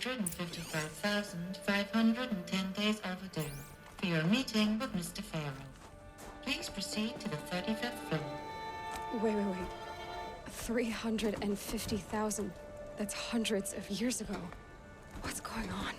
355,510 days overdue for your meeting with Mr. Pharaoh. Please proceed to the 35th floor. Wait. 350,000. That's hundreds of years ago. What's going on?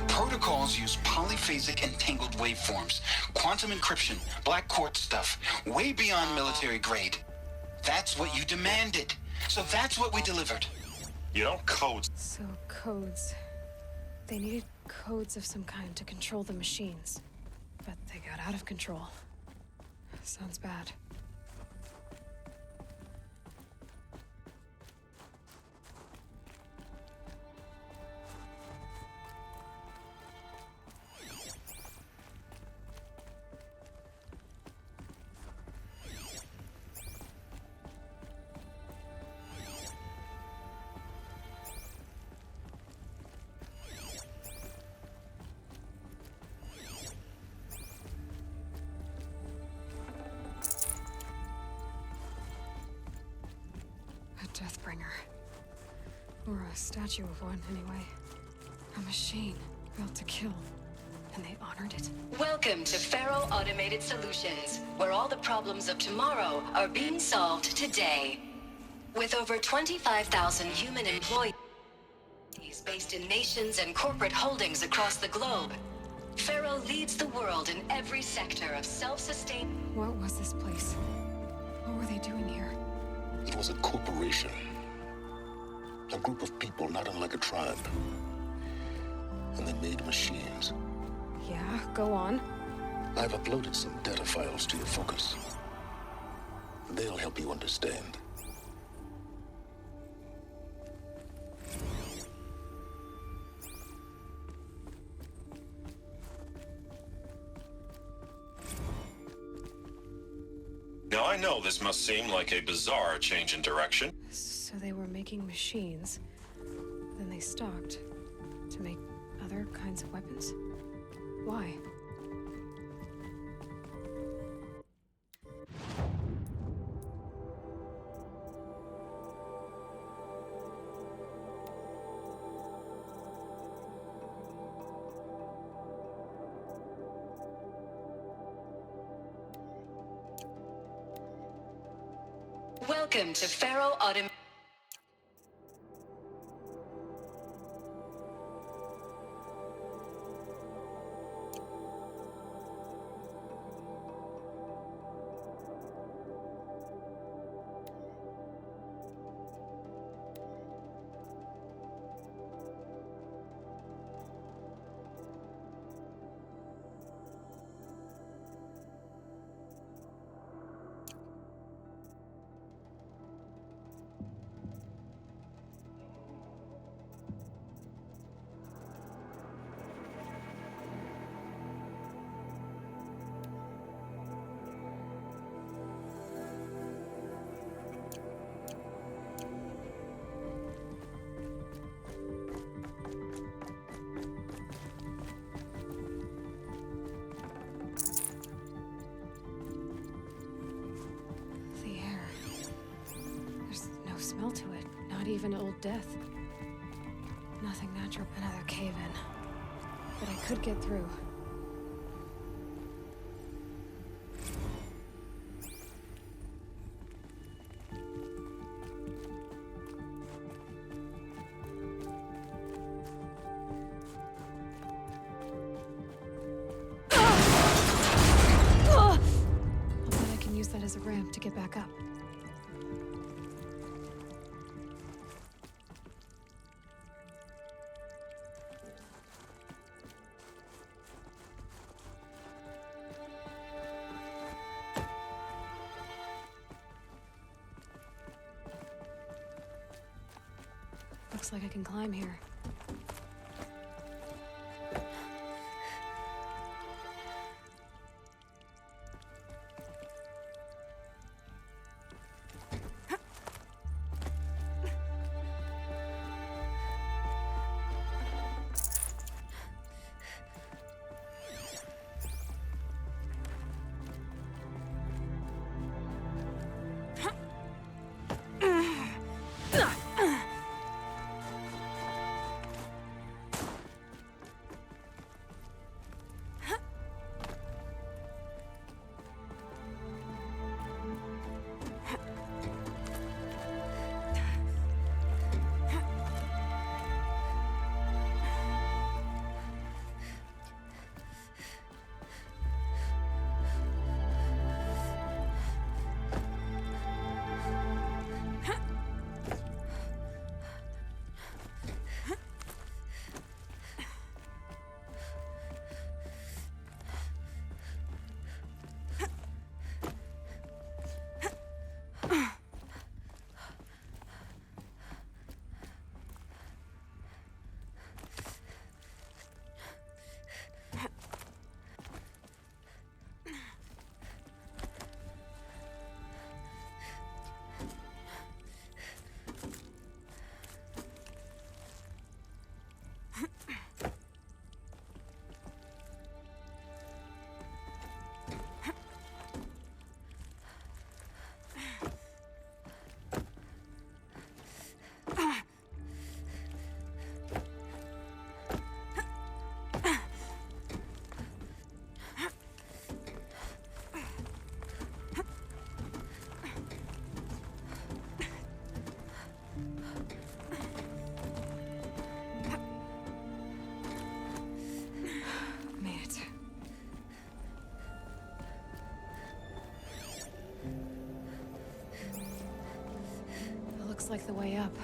Protocols use polyphasic entangled waveforms, quantum encryption, black quartz stuff, way beyond military grade. That's what you demanded. So that's what we delivered. You don't code. So, codes. They needed codes of some kind to control the machines. But they got out of control. Sounds bad. Deathbringer. Or a statue of one, anyway. A machine built to kill. And they honored it? Welcome to Pharaoh Automated Solutions, where all the problems of tomorrow are being solved today. With over 25,000 human employees based in nations and corporate holdings across the globe, Pharaoh leads the world in every sector of self-sustained... What was this place? What were they doing here? It was a corporation. A group of people not unlike a tribe. And they made machines. Yeah, go on. I've uploaded some data files to your focus. They'll help you understand. Now I know this must seem like a bizarre change in direction. So they were making machines. Then they stopped to make other kinds of weapons? Why? Welcome to Pharaoh Automated... Smell to it. Not even old death. Nothing natural. Another cave-in. But I could get through. I'll bet I can use that as a ramp to get back up. Looks like I can climb here. Looks like the way up.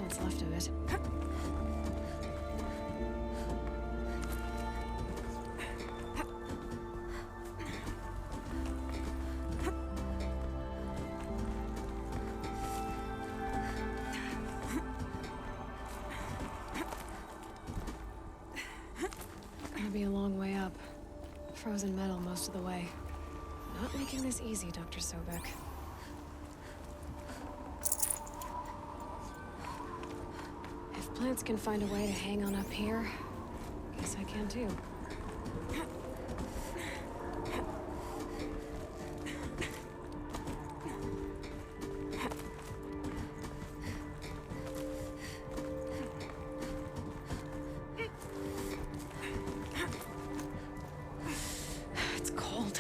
What's left of it. Gonna be a long way up. Frozen metal most of the way. Not making this easy, Dr. Sobek. Plants can find a way to hang on up here. Guess I can too. It's cold.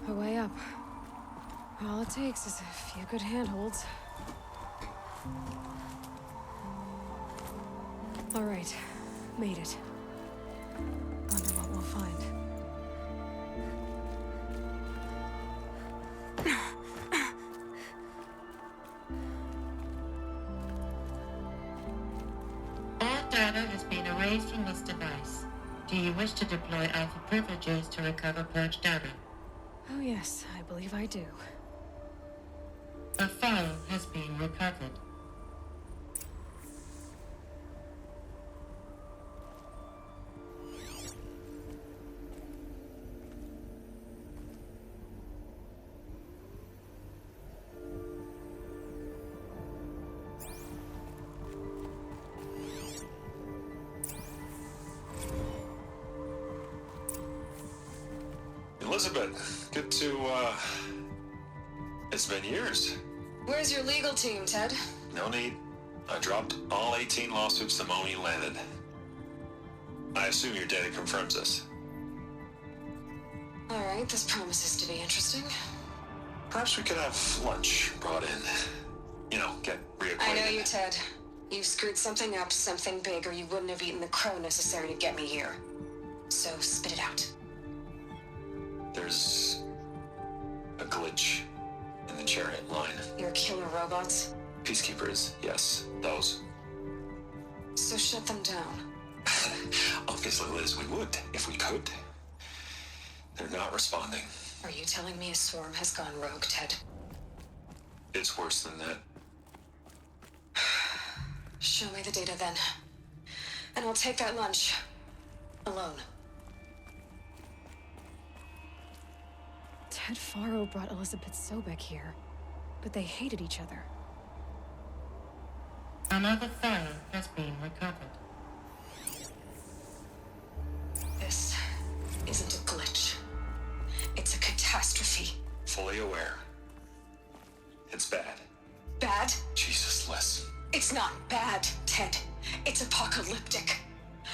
A way up. All it takes is a few good handholds. All right, made it. Wonder what we'll find. All data has been erased from this device. Do you wish to deploy Alpha privileges to recover purged data? Oh yes, I believe I do. A file has been recovered. Elizabeth, good to, it's been years. Where's your legal team, Ted? No need. I dropped all 18 lawsuits the moment you landed. I assume your data confirms this. All right, this promises to be interesting. Perhaps we could have lunch brought in. You know, get reacquainted. I know you, Ted. You've screwed something up, something big, or you wouldn't have eaten the crow necessary to get me here. So spit it out. There's a glitch in the chariot line. Your killer robots? Peacekeepers, yes, those. So shut them down. Obviously, Liz, we would, if we could. They're not responding. Are you telling me a swarm has gone rogue, Ted? It's worse than that. Show me the data then. And I'll take that lunch. Alone. Ted Faro brought Elizabeth Sobek here, but they hated each other. Another file has been recovered. This isn't a glitch. It's a catastrophe. Fully aware. It's bad. Bad? Jesus, Liz. It's not bad, Ted. It's apocalyptic.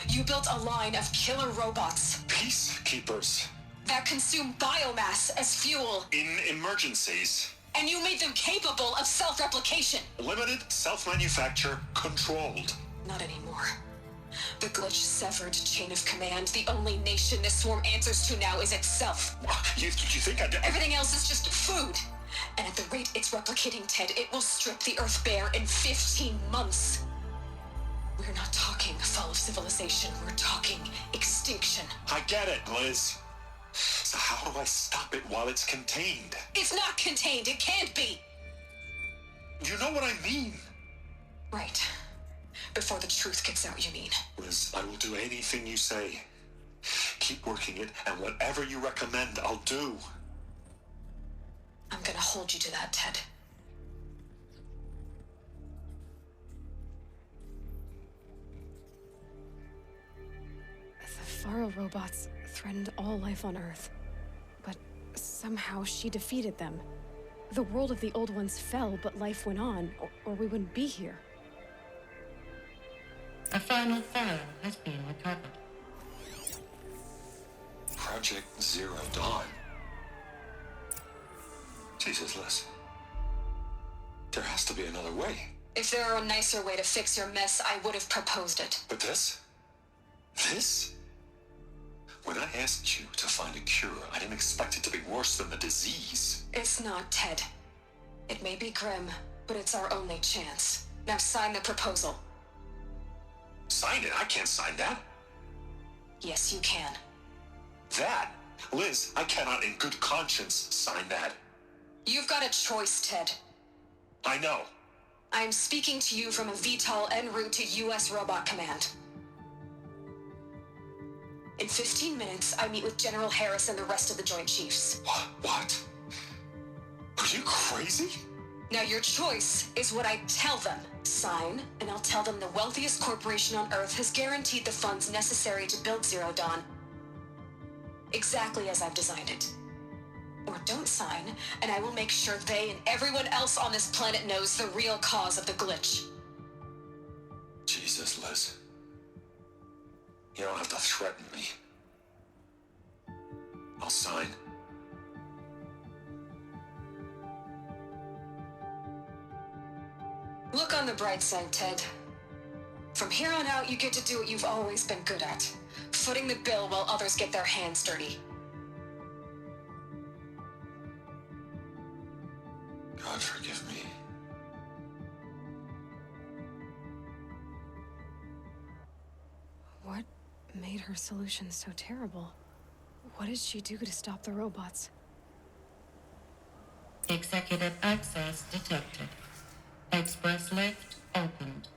You built a line of killer robots Peacekeepers. that consume biomass as fuel, In emergencies. and you made them capable of self-replication. Limited, self-manufacture, controlled. Not anymore. The glitch severed chain of command. The only nation this swarm answers to now is itself. You think I'd... Everything else is just food. And at the rate it's replicating, Ted, it will strip the Earth bare in 15 months. We're not talking fall of civilization. We're talking extinction. I get it, Liz. So how do I stop it while it's contained? It's not contained. It can't be. You know what I mean. Right. Before the truth gets out, you mean? Liz, I will do anything you say. Keep working it, and whatever you recommend, I'll do. I'm gonna hold you to that, Ted. The Faro robots threatened all life on Earth. But somehow she defeated them. The world of the old ones fell, but life went on, or we wouldn't be here. A final file has been recovered. Project Zero Dawn. Jesus, Liz. There has to be another way. If there were a nicer way to fix your mess, I would have proposed it. But this? This? When I asked you to find a cure, I didn't expect it to be worse than the disease. It's not, Ted. It may be grim, but it's our only chance. Now sign the proposal. Sign it? I can't sign that. Yes, you can. That? Liz, I cannot in good conscience sign that. You've got a choice, Ted. I know. I am speaking to you from a VTOL en route to U.S. Robot Command. In 15 minutes, I meet with General Harris and the rest of the Joint Chiefs. What? Are you crazy? Now your choice is what I tell them. Sign, and I'll tell them the wealthiest corporation on Earth has guaranteed the funds necessary to build Zero Dawn. Exactly as I've designed it. Or don't sign, and I will make sure they and everyone else on this planet knows the real cause of the glitch. Jesus, Liz. You don't have to threaten me. I'll sign. on the bright side, Ted. From here on out, you get to do what you've always been good at. Footing the bill while others get their hands dirty. God forgive me. What made her solution so terrible? What did she do to stop the robots? Executive access detected. Express lift opened.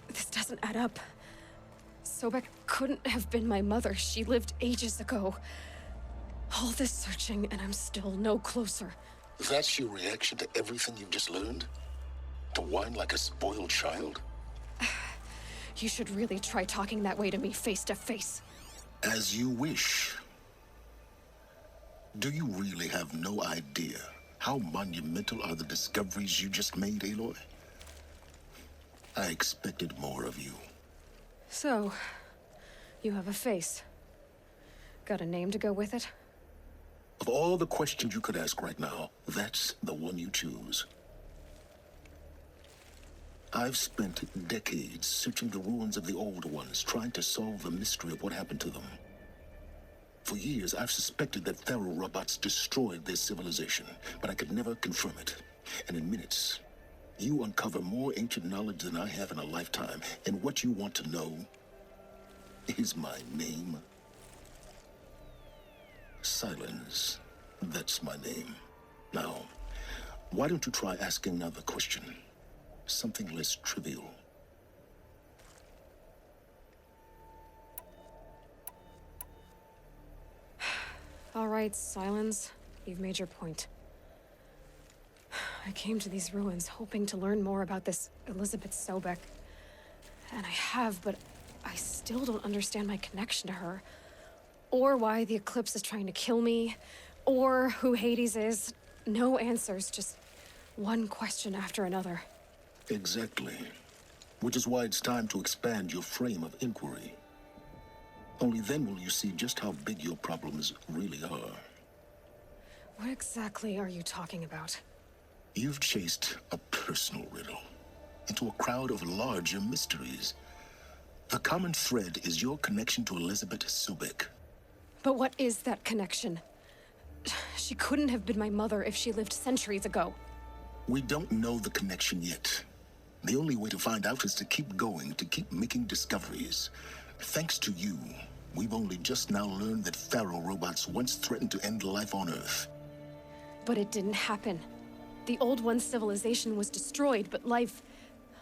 This doesn't add up. Sobek couldn't have been my mother. She lived ages ago. All this searching, and I'm still no closer. That's your reaction to everything you've just learned? To whine like a spoiled child? You should really try talking that way to me face to face. As you wish. Do you really have no idea how monumental are the discoveries you just made, Aloy? I expected more of you. So, you have a face. Got a name to go with it? Of all the questions you could ask right now, that's the one you choose. I've spent decades searching the ruins of the old ones, trying to solve the mystery of what happened to them. For years, I've suspected that Thero robots destroyed their civilization, but I could never confirm it. And in minutes, you uncover more ancient knowledge than I have in a lifetime, and what you want to know is my name. Silence. That's my name. Now, why don't you try asking another question? Something less trivial. All right, Silence. You've made your point. I came to these ruins hoping to learn more about this Elizabeth Sobek. And I have, but I still don't understand my connection to her. Or why the Eclipse is trying to kill me. Or who Hades is. No answers, just one question after another. Exactly. Which is why it's time to expand your frame of inquiry. Only then will you see just how big your problems really are. What exactly are you talking about? You've chased a personal riddle into a crowd of larger mysteries. The common thread is your connection to Elizabeth Sobek. But what is that connection? She couldn't have been my mother if she lived centuries ago. We don't know the connection yet. The only way to find out is to keep going, to keep making discoveries. Thanks to you, we've only just now learned that Thero robots once threatened to end life on Earth. But it didn't happen. The Old One's civilization was destroyed, but life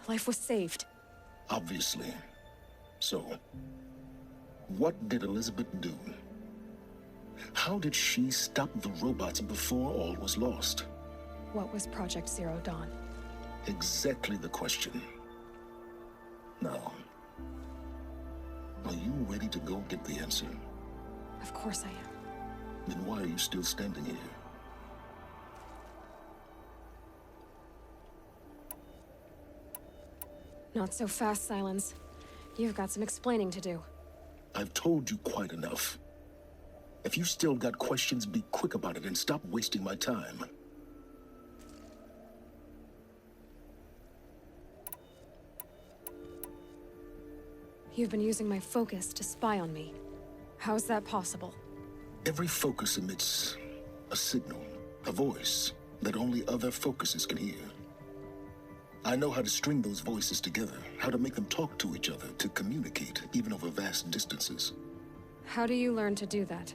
was saved. Obviously. So, what did Elizabeth do? How did she stop the robots before all was lost? What was Project Zero Dawn? Exactly the question. Now, are you ready to go get the answer? Of course I am. Then why are you still standing here? Not so fast, Silence. You've got some explaining to do. I've told you quite enough. If you've still got questions, be quick about it and stop wasting my time. You've been using my focus to spy on me. How's that possible? Every focus emits a signal, a voice that only other focuses can hear. I know how to string those voices together, how to make them talk to each other, to communicate, even over vast distances. How do you learn to do that?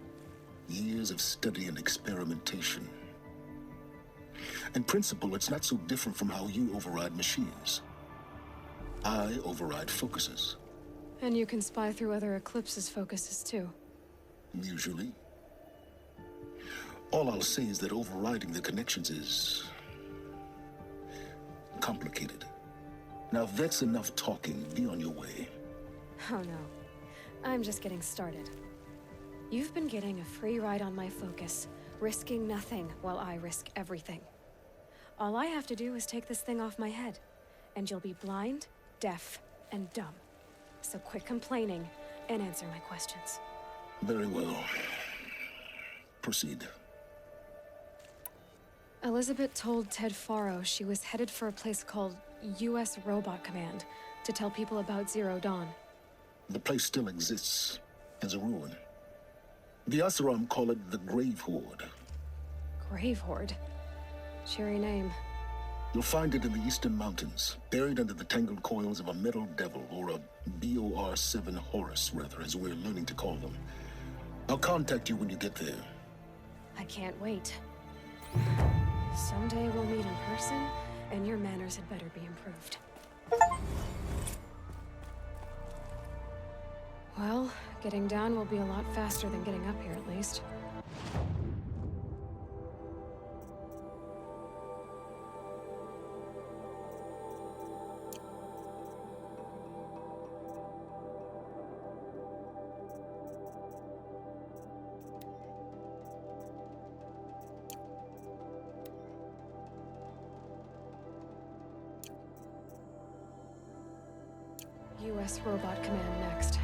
Years of study and experimentation. In principle, it's not so different from how you override machines. I override focuses. And you can spy through other Eclipse's focuses too. Usually. All I'll say is that overriding the connections is complicated. Now, if that's enough talking, be on your way. Oh no. I'm just getting started. You've been getting a free ride on my focus, risking nothing while I risk everything. All I have to do is take this thing off my head, and you'll be blind, deaf, and dumb. So quit complaining and answer my questions. Very well. Proceed. Elizabeth told Ted Faro she was headed for a place called U.S. Robot Command to tell people about Zero Dawn. The place still exists as a ruin. The Asaram call it the Grave Horde. Grave Horde? Cheery name. You'll find it in the Eastern Mountains, buried under the tangled coils of a metal devil, or a BOR-7 Horus, rather, as we're learning to call them. I'll contact you when you get there. I can't wait. Someday we'll meet in person, and your manners had better be improved. Well, getting down will be a lot faster than getting up here, at least. U.S. Robot Command next.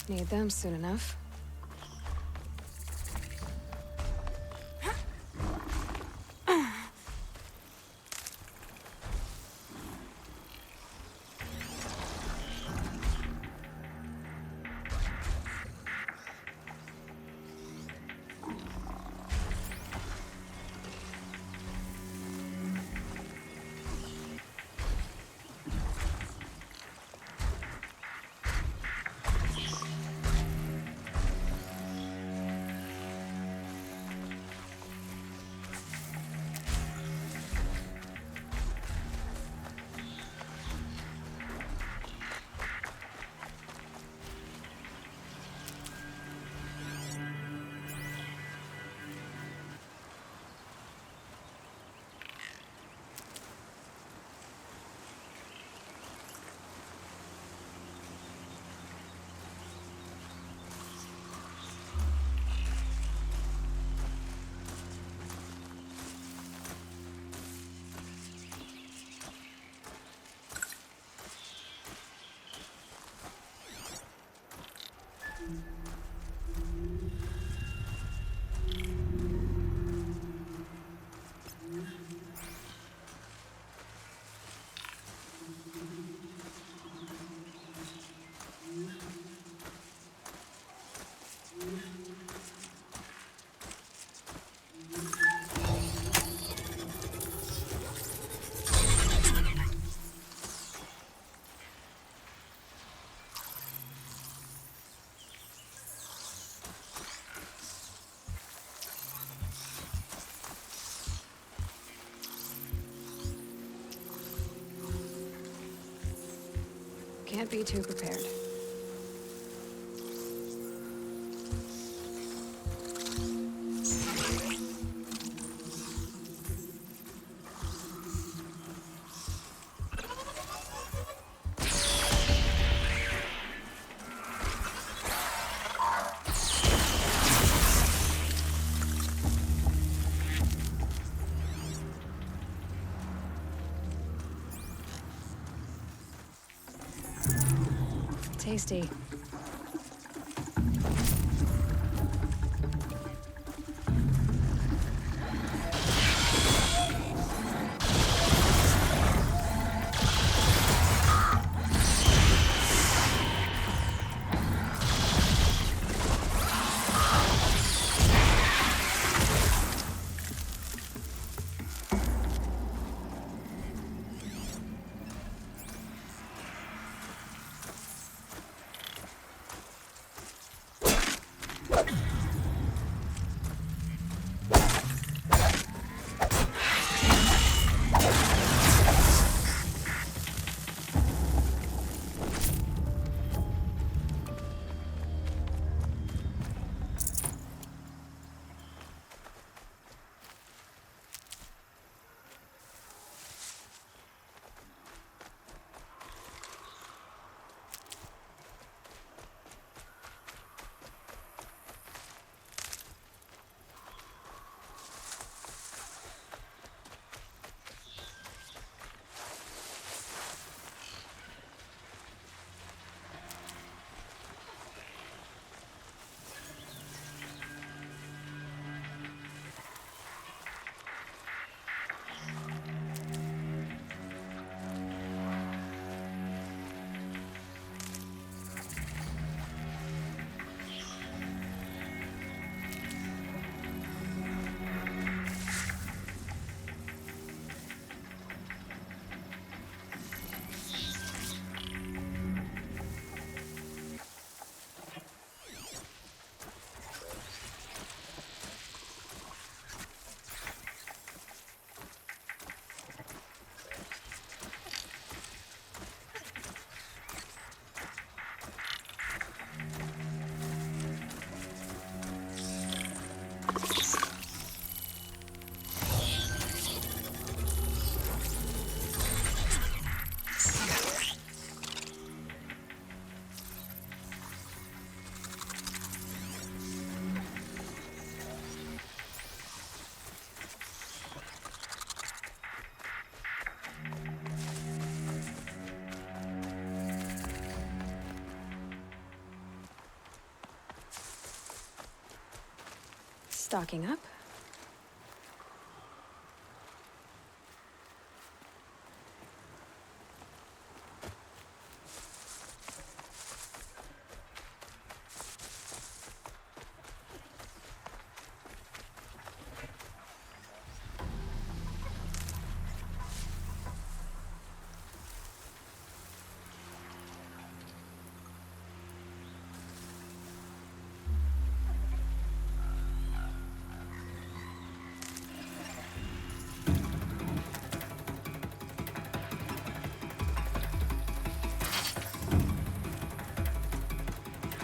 Need them soon enough. Can't be too prepared. Tasty. Stocking up.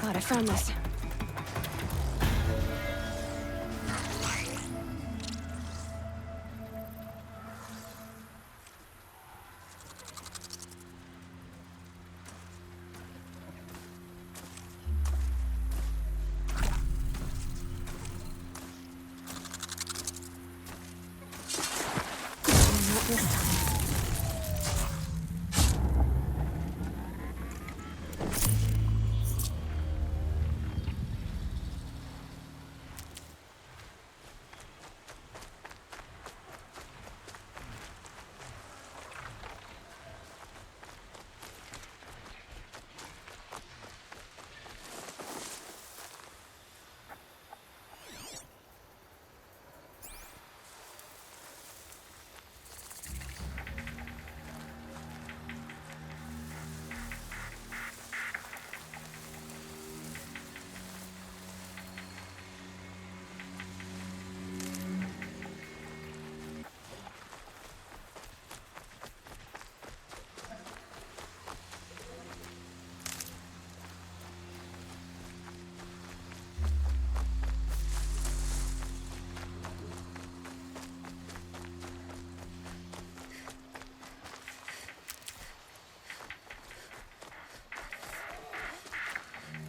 Glad I found this. Not this time.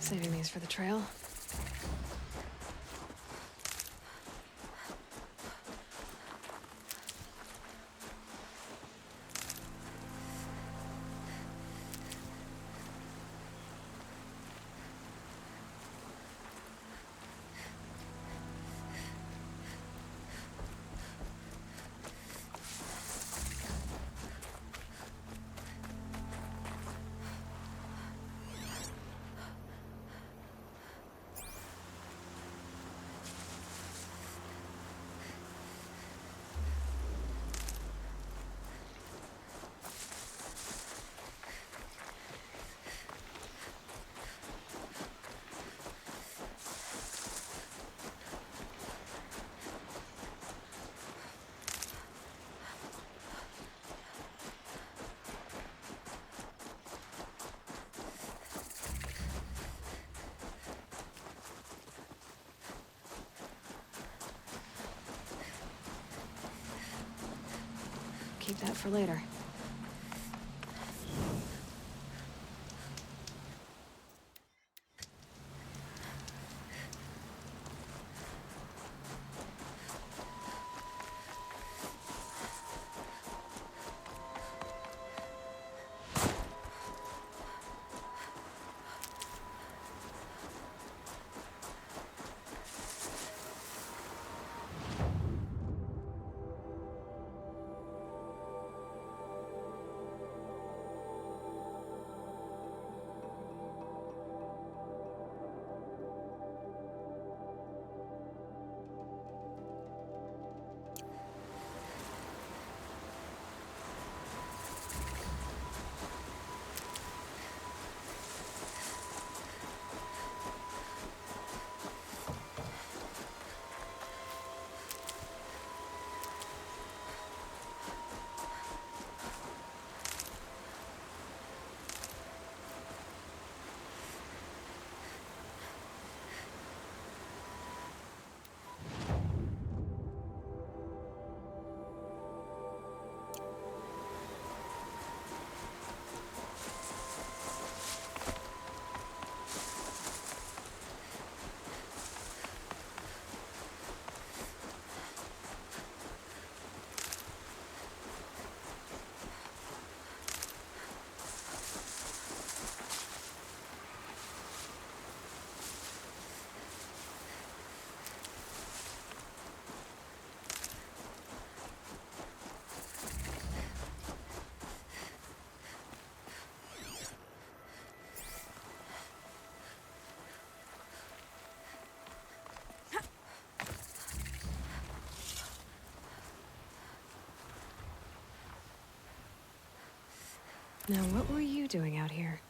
Saving these for the trail. Keep that for later. Now, what were you doing out here?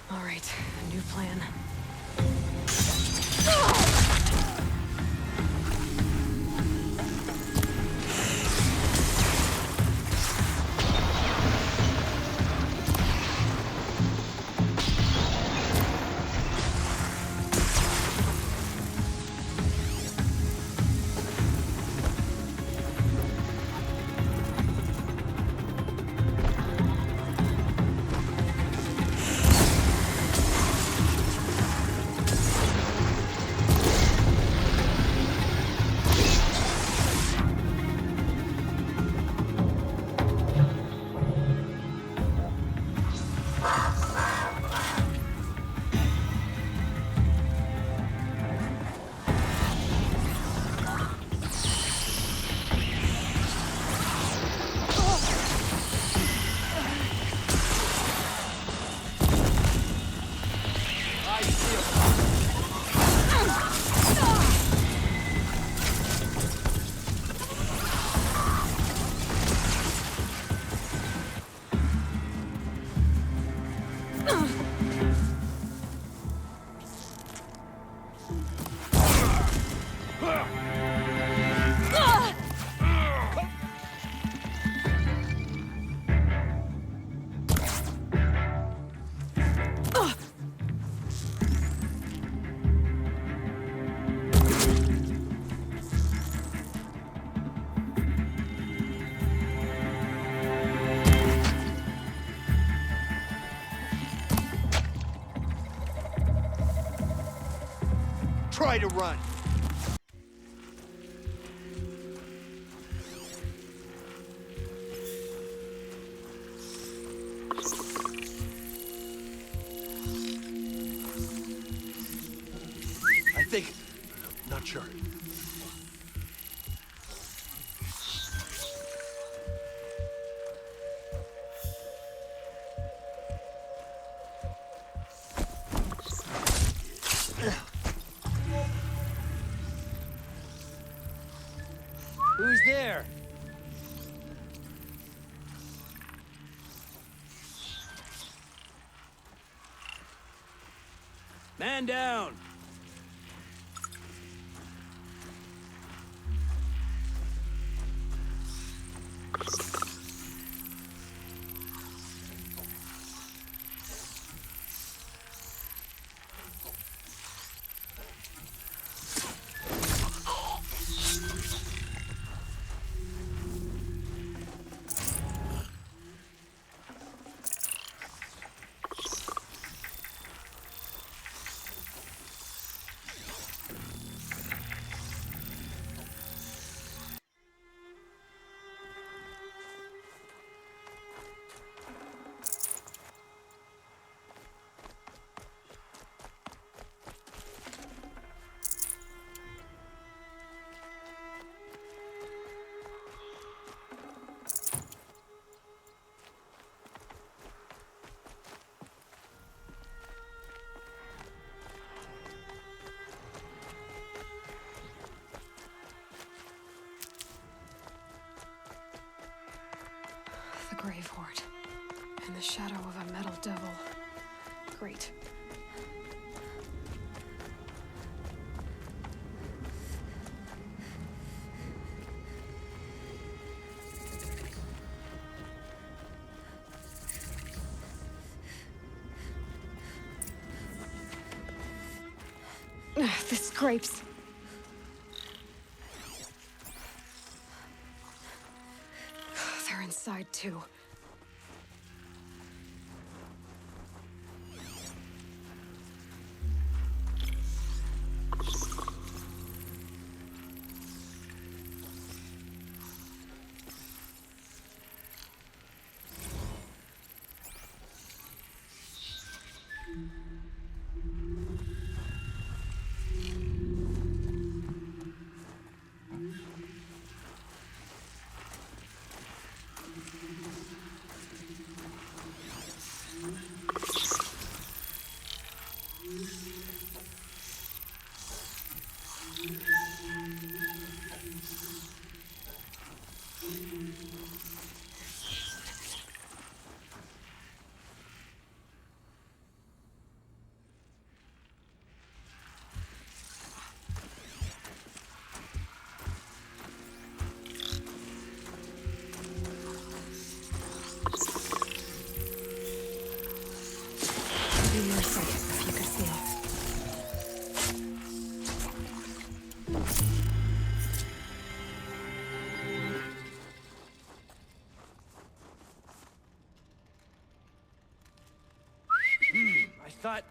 All right, new plan. try to run. I think... Not sure. Who's there? Man down! The Grave Horde. In the shadow of a metal devil. Great. The scrapes. They're inside too. Immersive, if you could feel. I thought...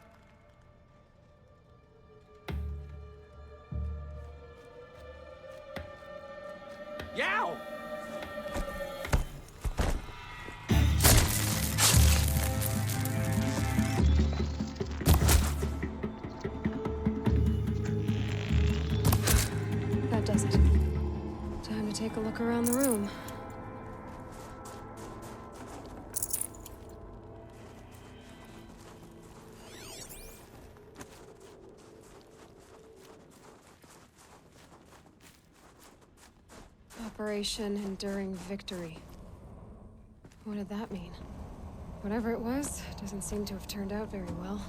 Yow! That does it. Time to take a look around the room. Operation Enduring Victory. What did that mean? Whatever it was, doesn't seem to have turned out very well.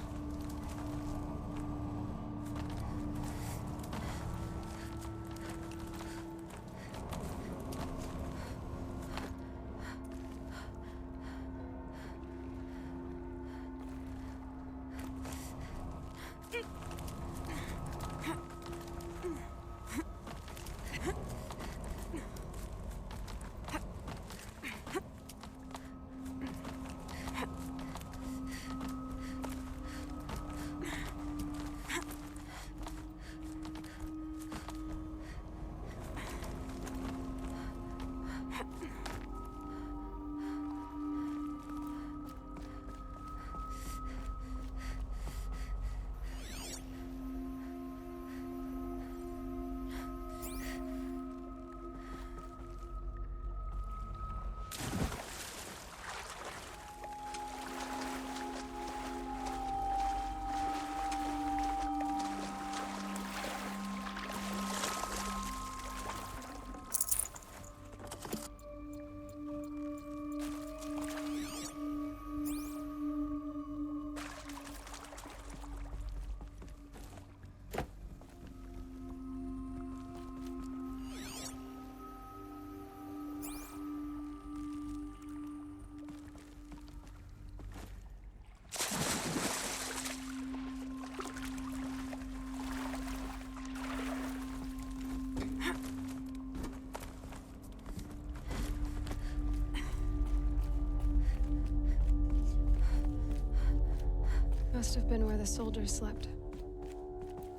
Must have been where the soldiers slept.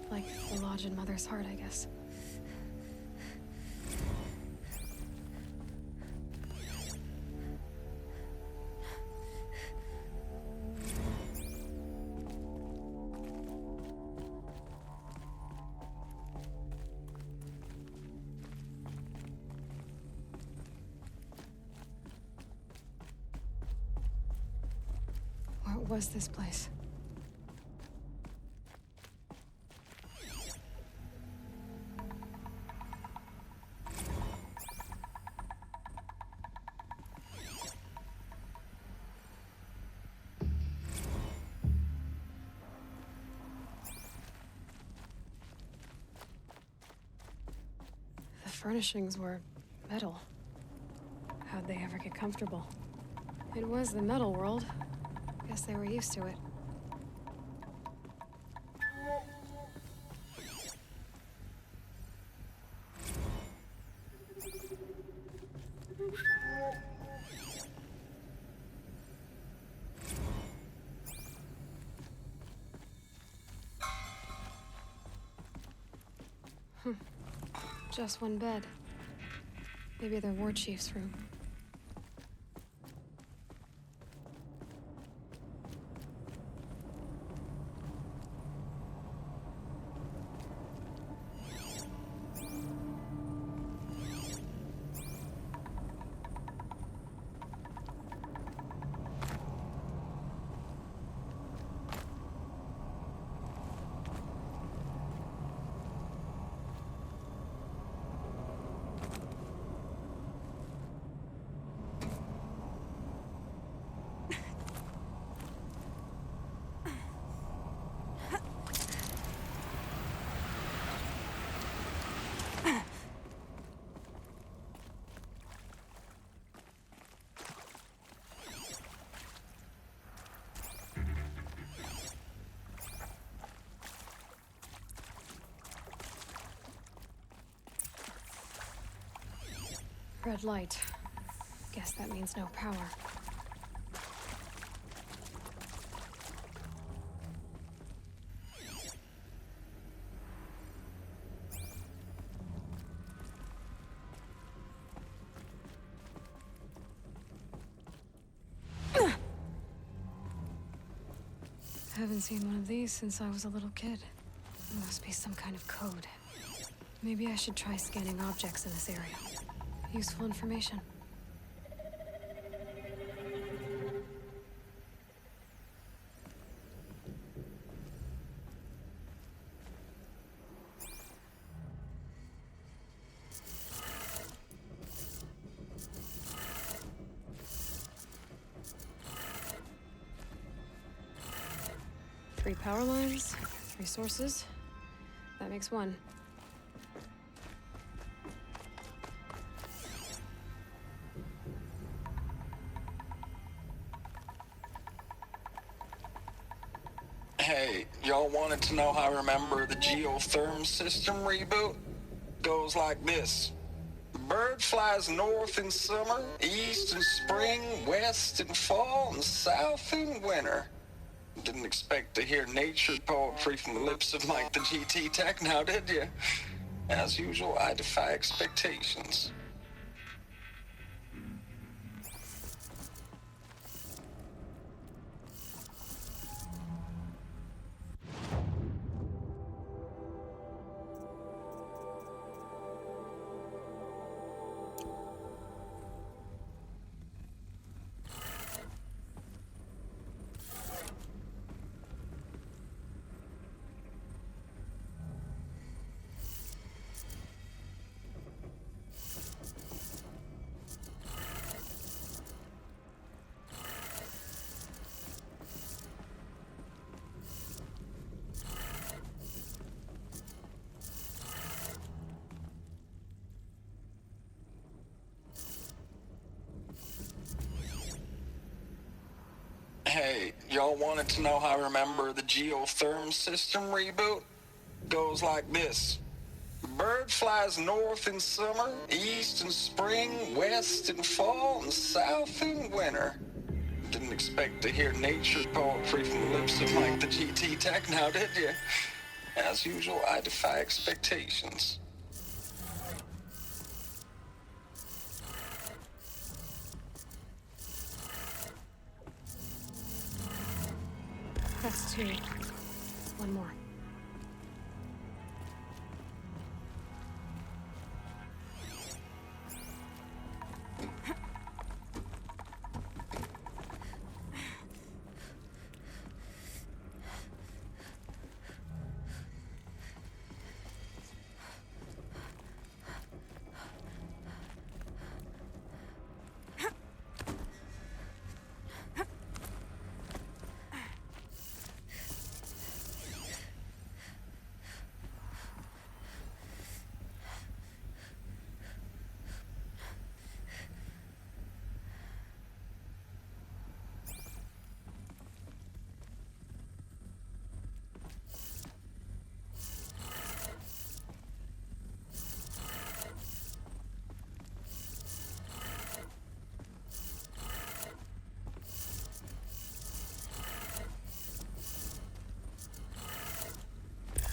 Like the lodge in Mother's Heart, I guess. What was this place? The furnishings were metal. How'd they ever get comfortable? It was the metal world. Guess they were used to it. Just one bed. Maybe their war chief's room. Red light. Guess that means no power. Haven't seen one of these since I was a little kid. There must be some kind of code. Maybe I should try scanning objects in this area. Useful information. 3 power lines, 3 sources. That makes 1. Hey, y'all wanted to know how I remember the geotherm system reboot? Goes like this. Bird flies north in summer, east in spring, west in fall, and south in winter. Didn't expect to hear nature poetry from the lips of Mike the GT Tech now, did you? As usual, I defy expectations. Hey, y'all wanted to know how I remember the geotherm system reboot? Goes like this. Bird flies north in summer, east in spring, west in fall, and south in winter. Didn't expect to hear nature poetry from the lips of Mike the GT Tech now, did you? As usual, I defy expectations. That's two. One more.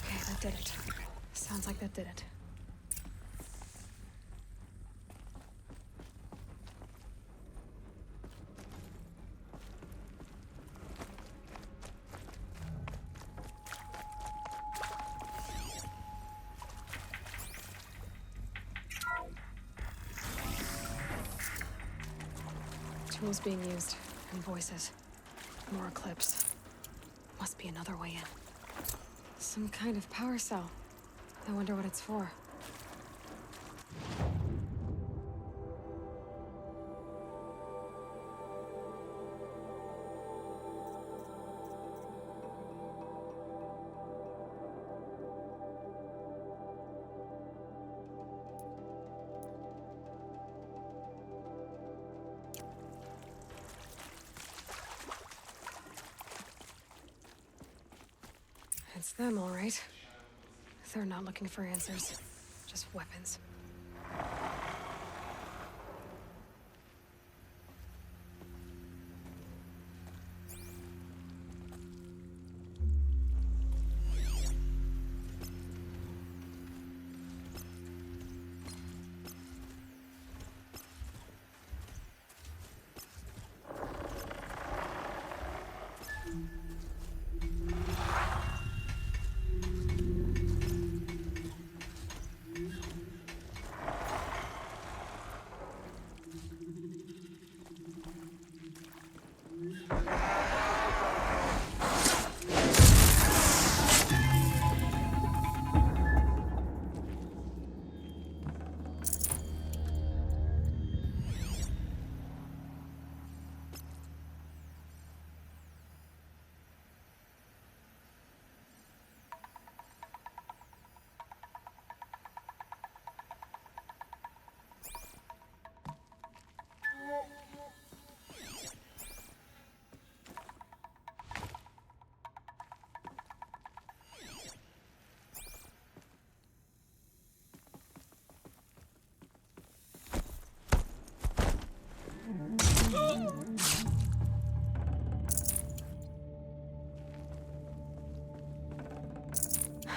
Okay, that did it. Sounds like that did it. Tools being used, and voices. More Eclipse. Must be another way in. Some kind of power cell. I wonder what it's for. It's them, all right. They're not looking for answers, just weapons.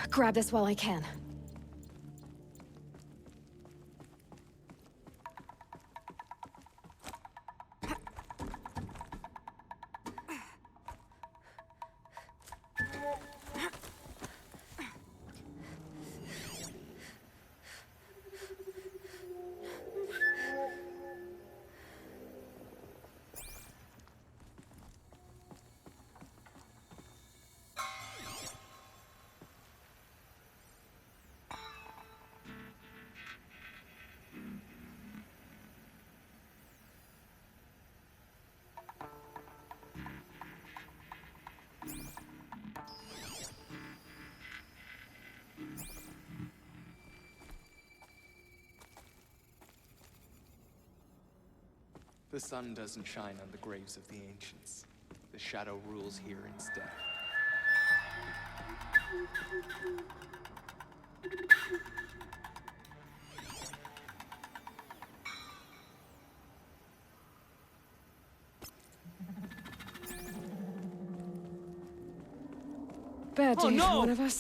Grab this while I can. The sun doesn't shine on the graves of the ancients. The shadow rules here instead. bad Oh, day for no! one of us.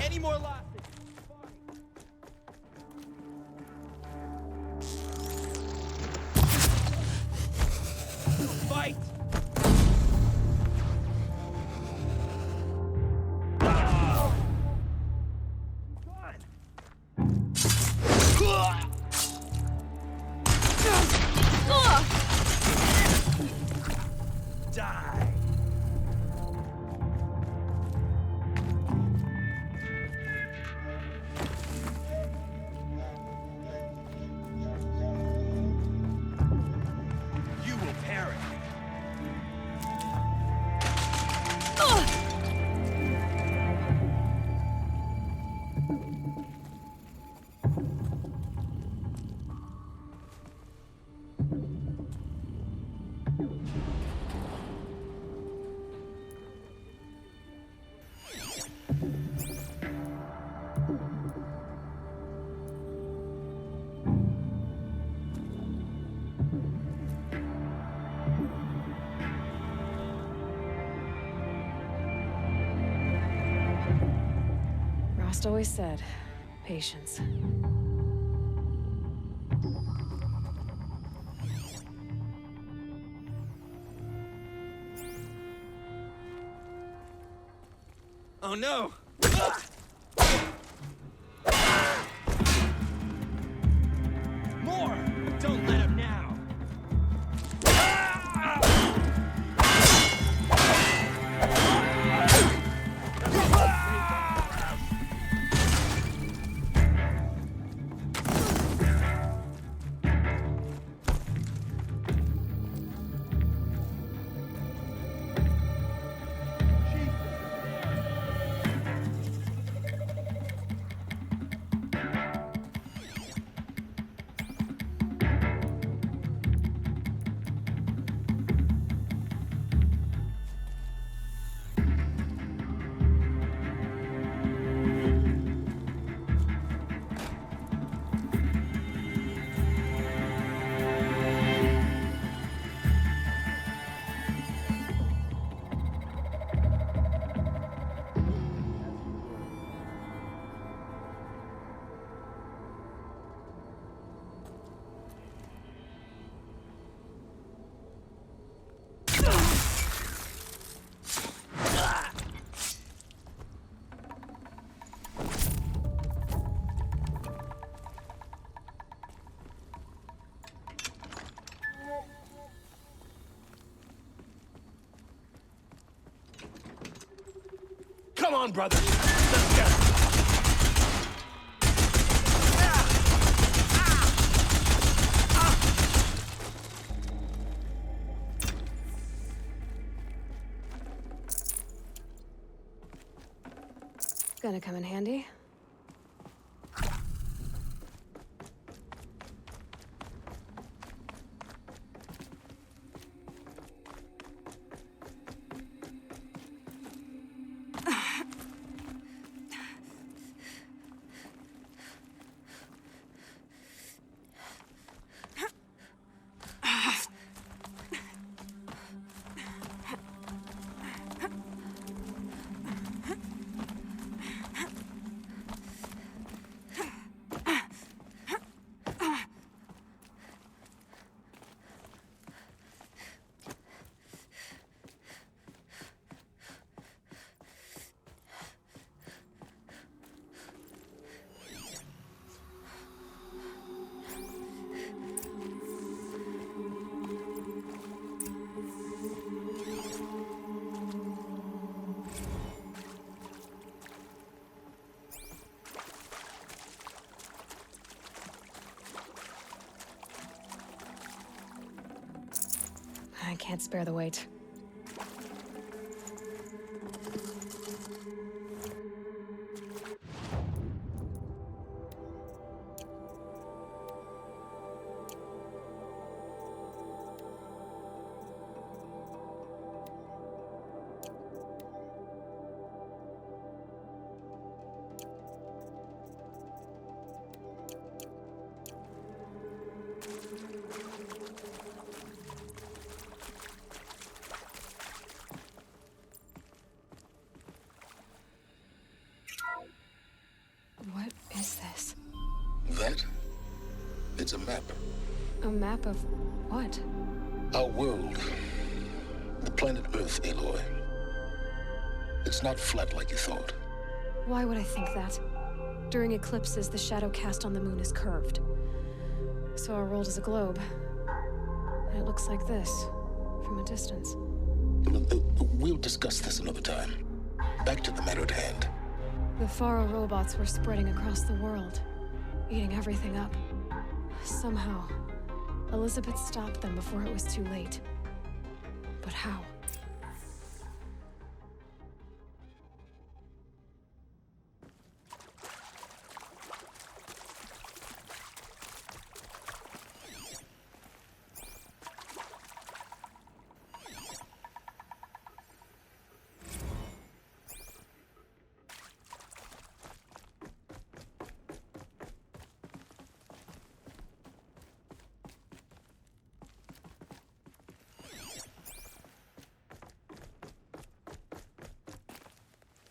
Any more losses? Fight! Die! You will perish. Rost always said, patience. Oh no! More! Don't let him now! Come on, brother! Let's go! Gonna come in handy. I can't spare the weight. It's a map. A map of what? Our world. The planet Earth, Aloy. It's not flat like you thought. Why would I think that? During eclipses, the shadow cast on the moon is curved. So our world is a globe. And it looks like this, from a distance. We'll discuss this another time. Back to the matter at hand. The Faro robots were spreading across the world, eating everything up. Somehow, Elizabeth stopped them before it was too late. But how?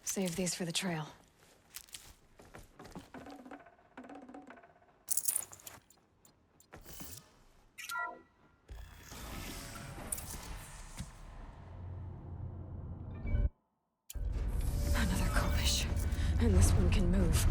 Save these for the trail. Another Kopish. And this one can move.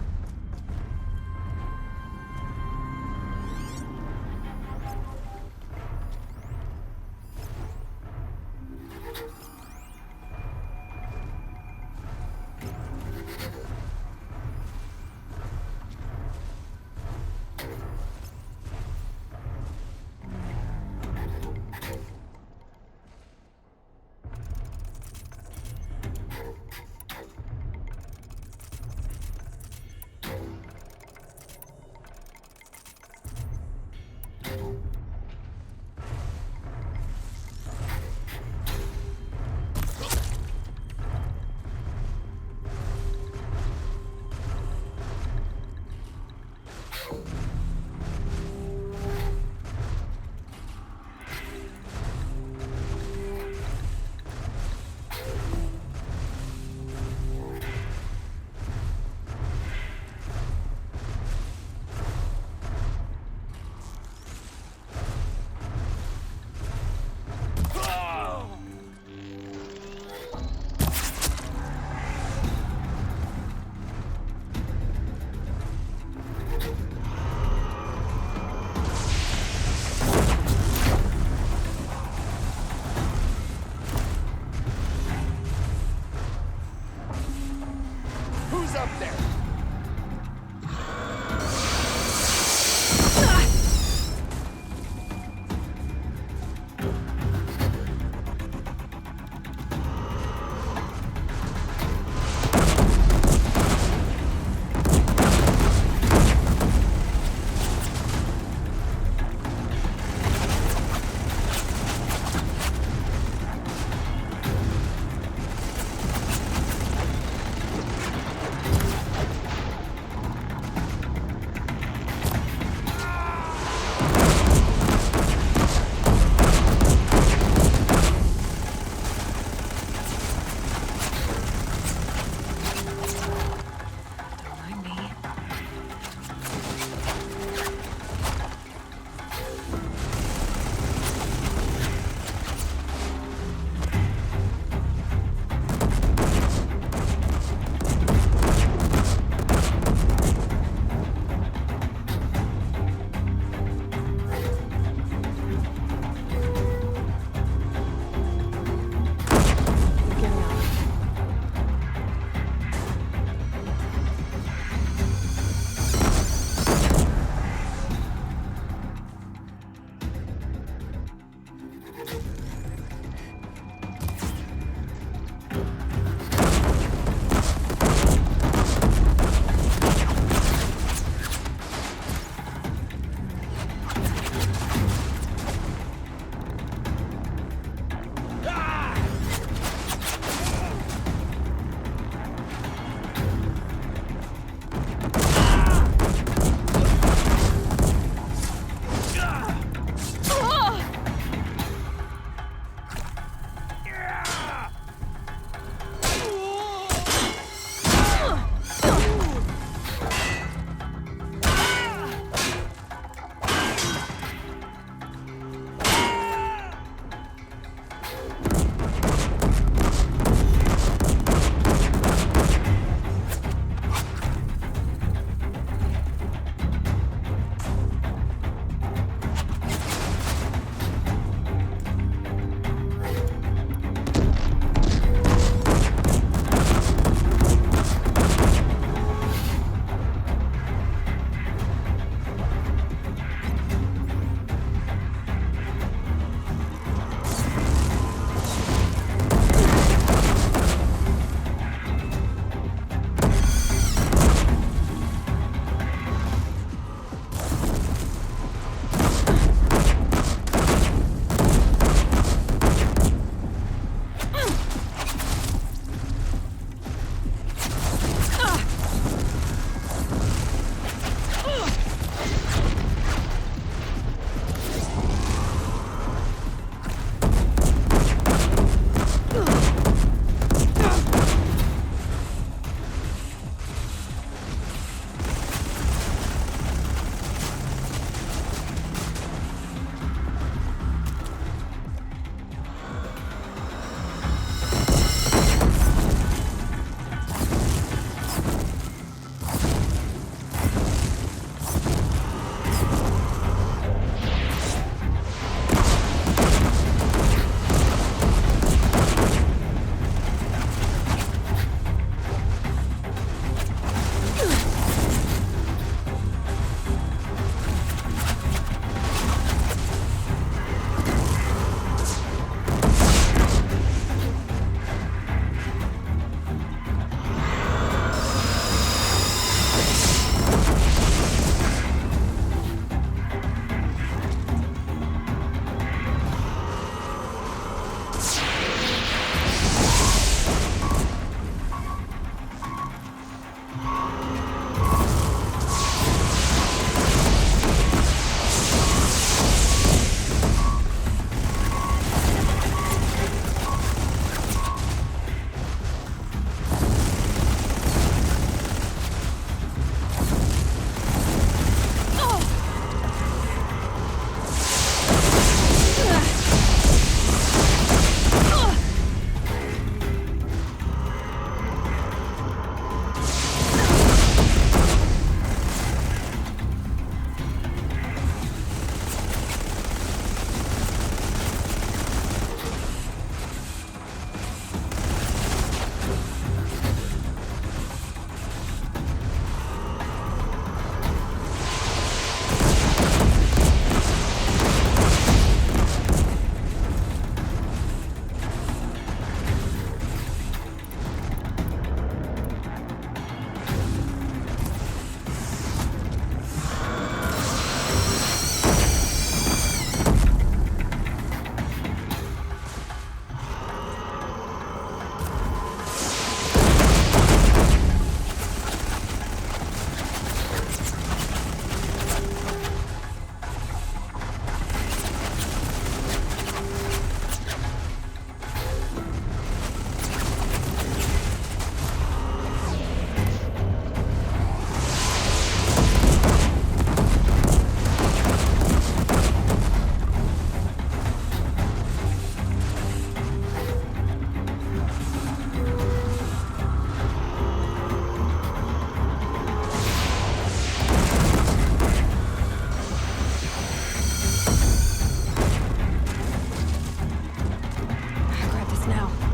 this now.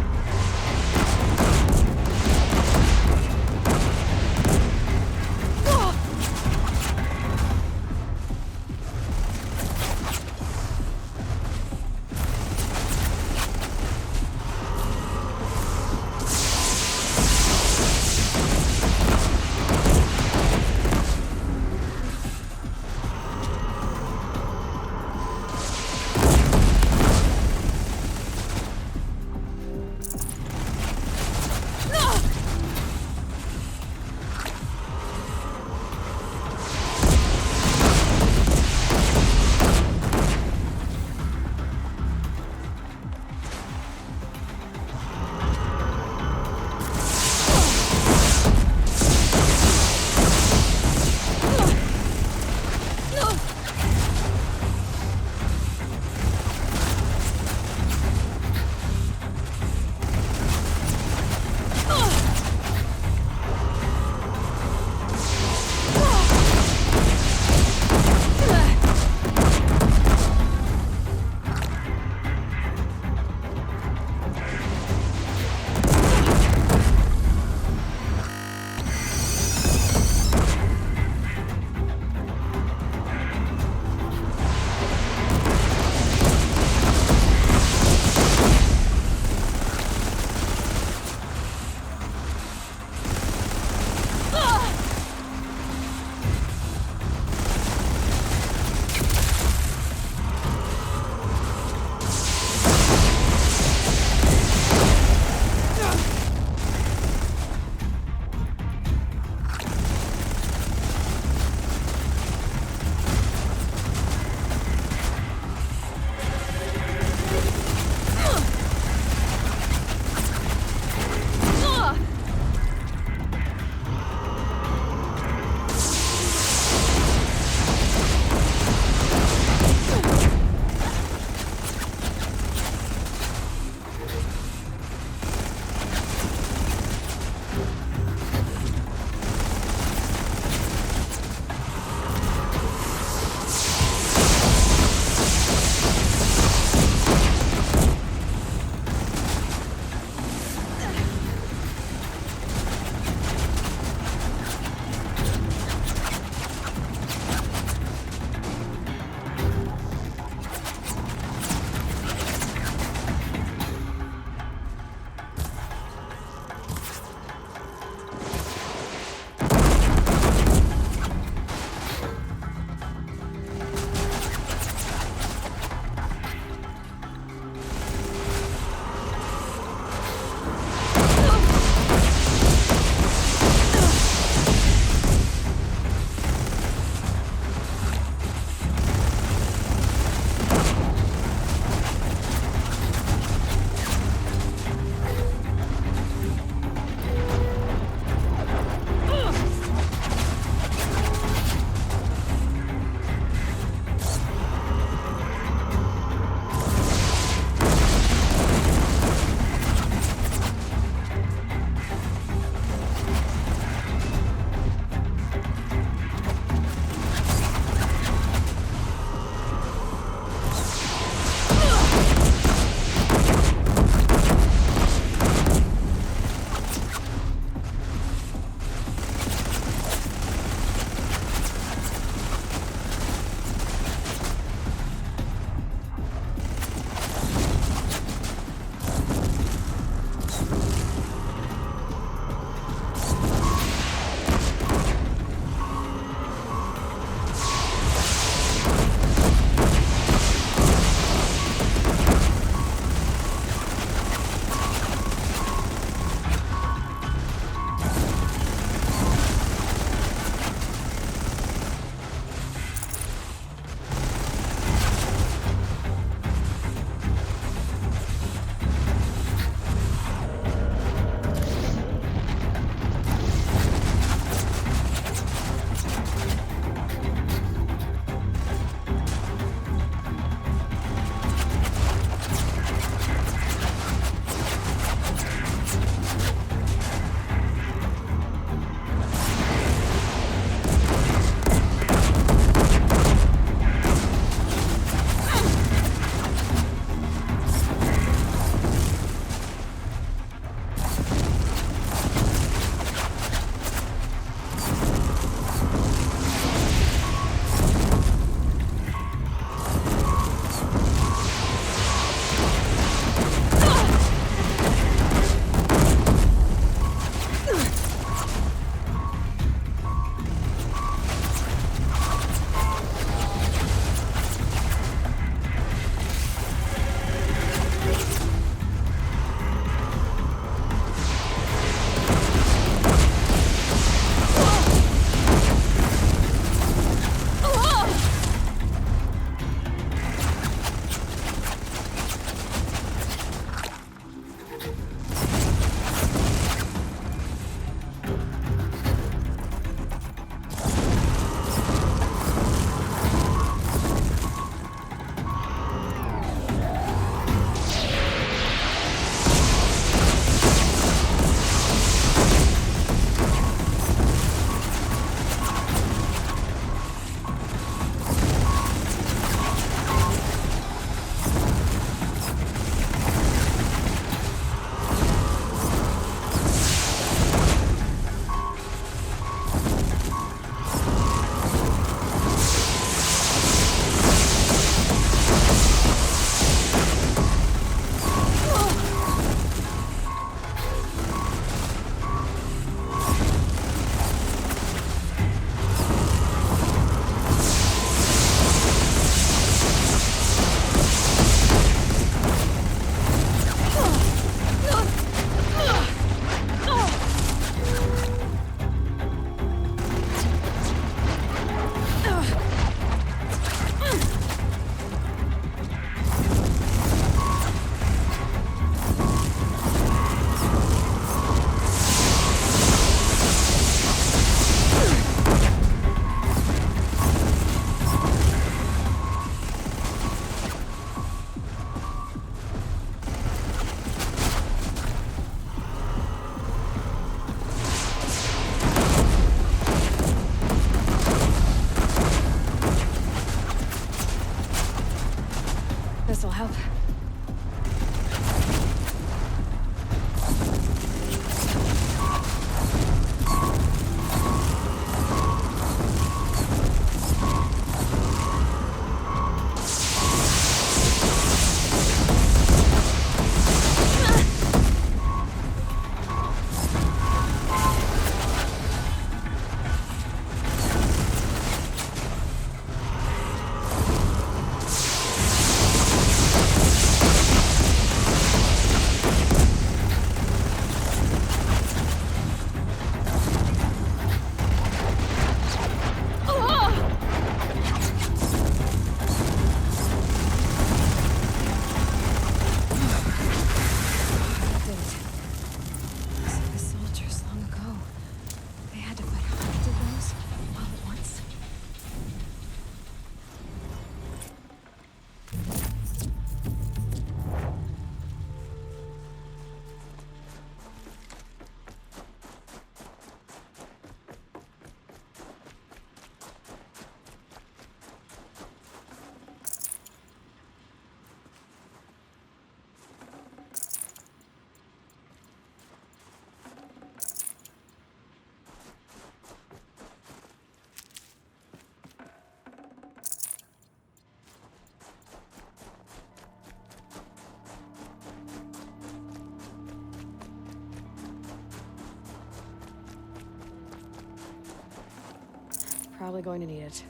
Probably going to need it.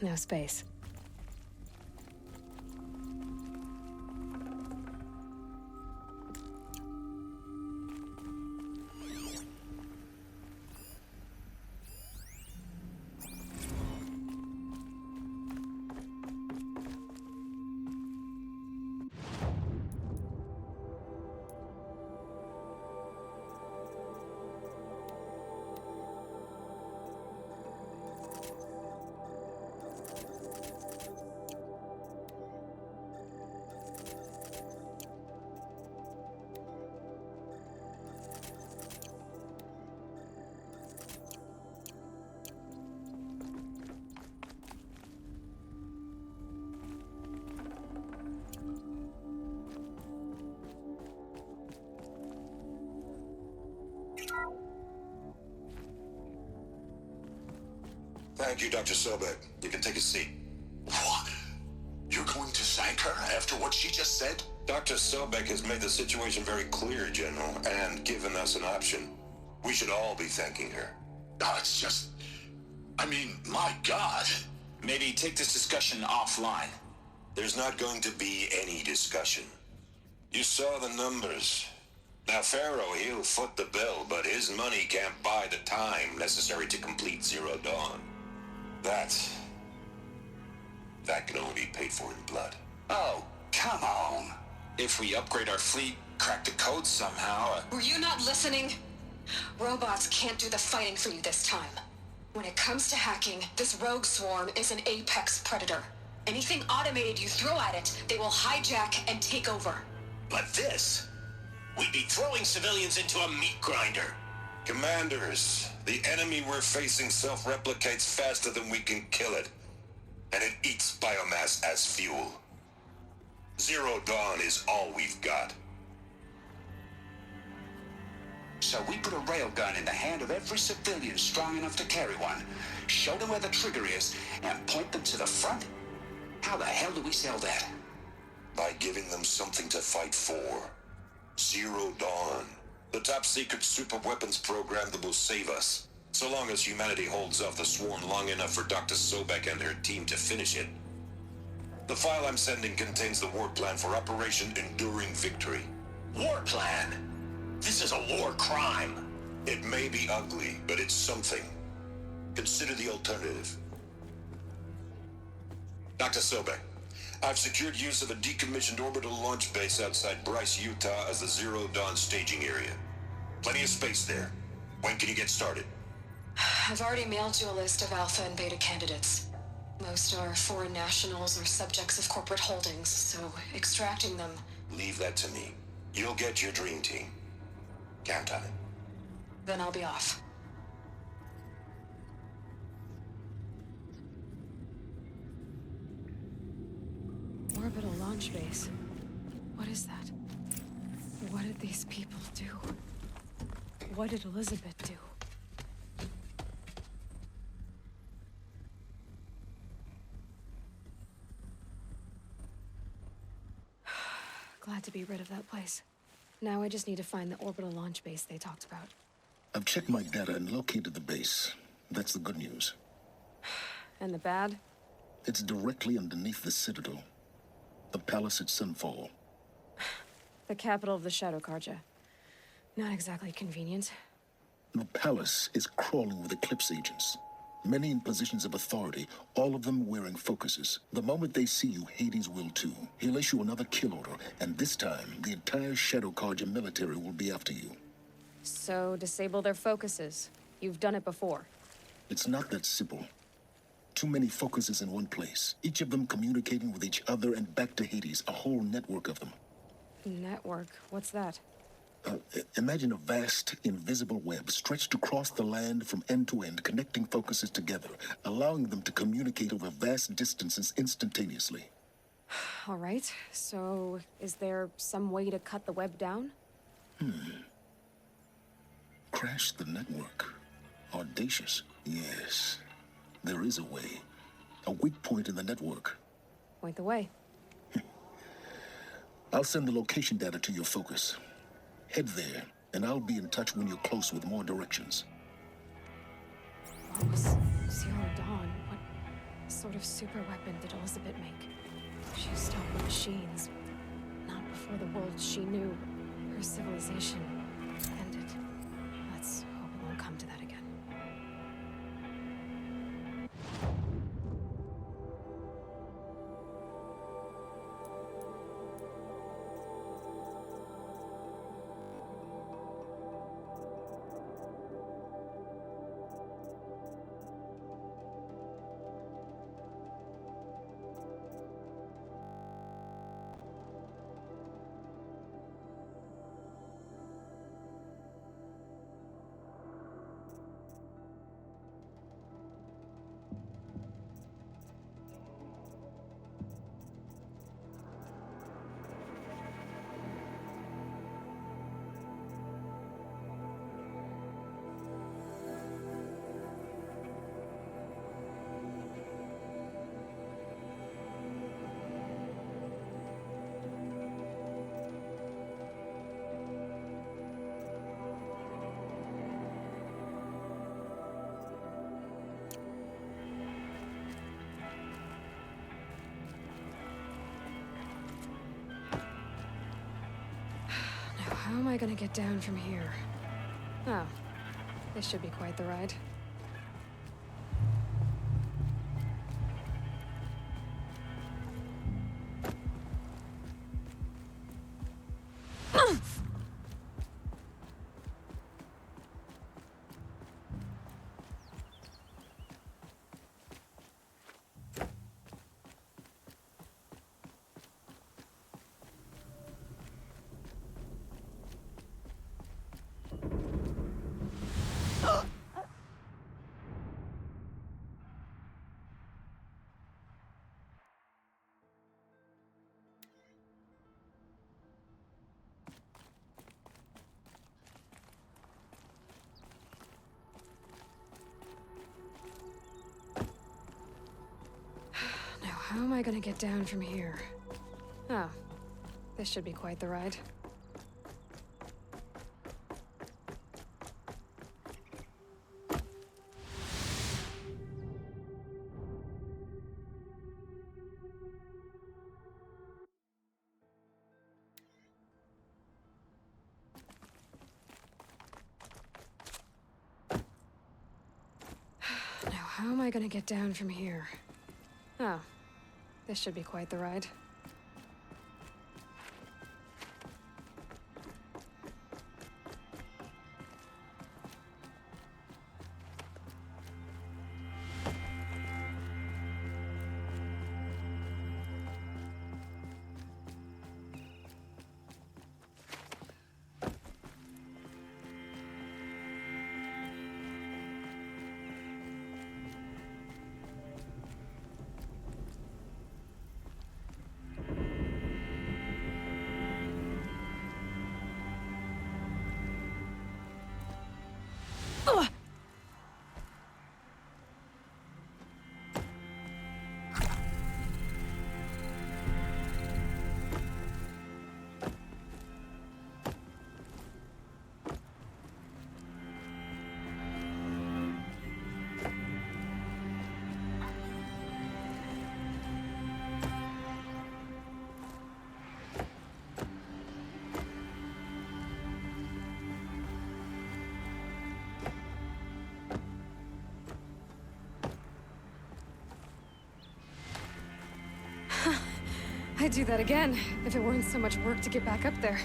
No space. Thank you, Dr. Sobek. You can take a seat. What? You're going to thank her after what she just said? Dr. Sobek has made the situation very clear, General, and given us an option. We should all be thanking her. No, it's just... I mean, my God. Maybe take this discussion offline. There's not going to be any discussion. You saw the numbers. Now, Pharaoh, he'll foot the bill, but his money can't buy the time necessary to complete Zero Dawn. That can only be paid for in blood. Oh, come on. If we upgrade our fleet, crack the code somehow... Were you not listening? Robots can't do the fighting for you this time. When it comes to hacking, this rogue swarm is an apex predator. Anything automated you throw at it, they will hijack and take over. But this... We'd be throwing civilians into a meat grinder. Commanders, the enemy we're facing self-replicates faster than we can kill it. And it eats biomass as fuel. Zero Dawn is all we've got. So we put a railgun in the hand of every civilian strong enough to carry one, show them where the trigger is, and point them to the front? How the hell do we sell that? By giving them something to fight for. Zero Dawn. The top-secret super-weapons program that will save us. So long as humanity holds off the swarm long enough for Dr. Sobek and her team to finish it. The file I'm sending contains the war plan for Operation Enduring Victory. War plan? This is a war crime. It may be ugly, but it's something. Consider the alternative. Dr. Sobek, I've secured use of a decommissioned orbital launch base outside Bryce, Utah as the Zero Dawn staging area. Plenty of space there. When can you get started? I've already mailed you a list of alpha and beta candidates. Most are foreign nationals or subjects of corporate holdings, so extracting them... Leave that to me. You'll get your dream team. Count on it. Then I'll be off. Orbital launch base. What is that? What did these people do? What did Elizabeth do? Glad to be rid of that place. Now I just need to find the orbital launch base they talked about. I've checked my data and located the base. That's the good news. And the bad? It's directly underneath the Citadel. The palace at Sunfall. The capital of the Shadow Carja. Not exactly convenient. The palace is crawling with Eclipse agents. Many in positions of authority, all of them wearing focuses. The moment they see you, Hades will too. He'll issue another kill order, and this time, the entire Shadow Carja military will be after you. So, disable their focuses. You've done it before. It's not that simple. Too many focuses in one place, each of them communicating with each other and back to Hades, a whole network of them. Network? What's that? Imagine a vast, invisible web stretched across the land from end to end, connecting focuses together, allowing them to communicate over vast distances instantaneously. All right, so is there some way to cut the web down? Crash the network. Audacious. Yes, there is a way. A weak point in the network. Point the way. I'll send the location data to your focus. Head there, and I'll be in touch when you're close with more directions. What was Zero Dawn? What sort of super weapon did Elizabeth make? She stopped the machines. Not before the world she knew, her civilization, ended. Let's hope it won't come to that again. How am I gonna get down from here? Oh, this should be quite the ride. How am I gonna get down from here? Oh, this should be quite the ride. Now, how am I gonna get down from here? Oh. This should be quite the ride. I'd do that again, if it weren't so much work to get back up there.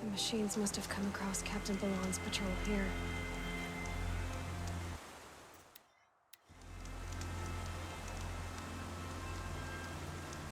The machines must have come across Captain Balon's patrol here.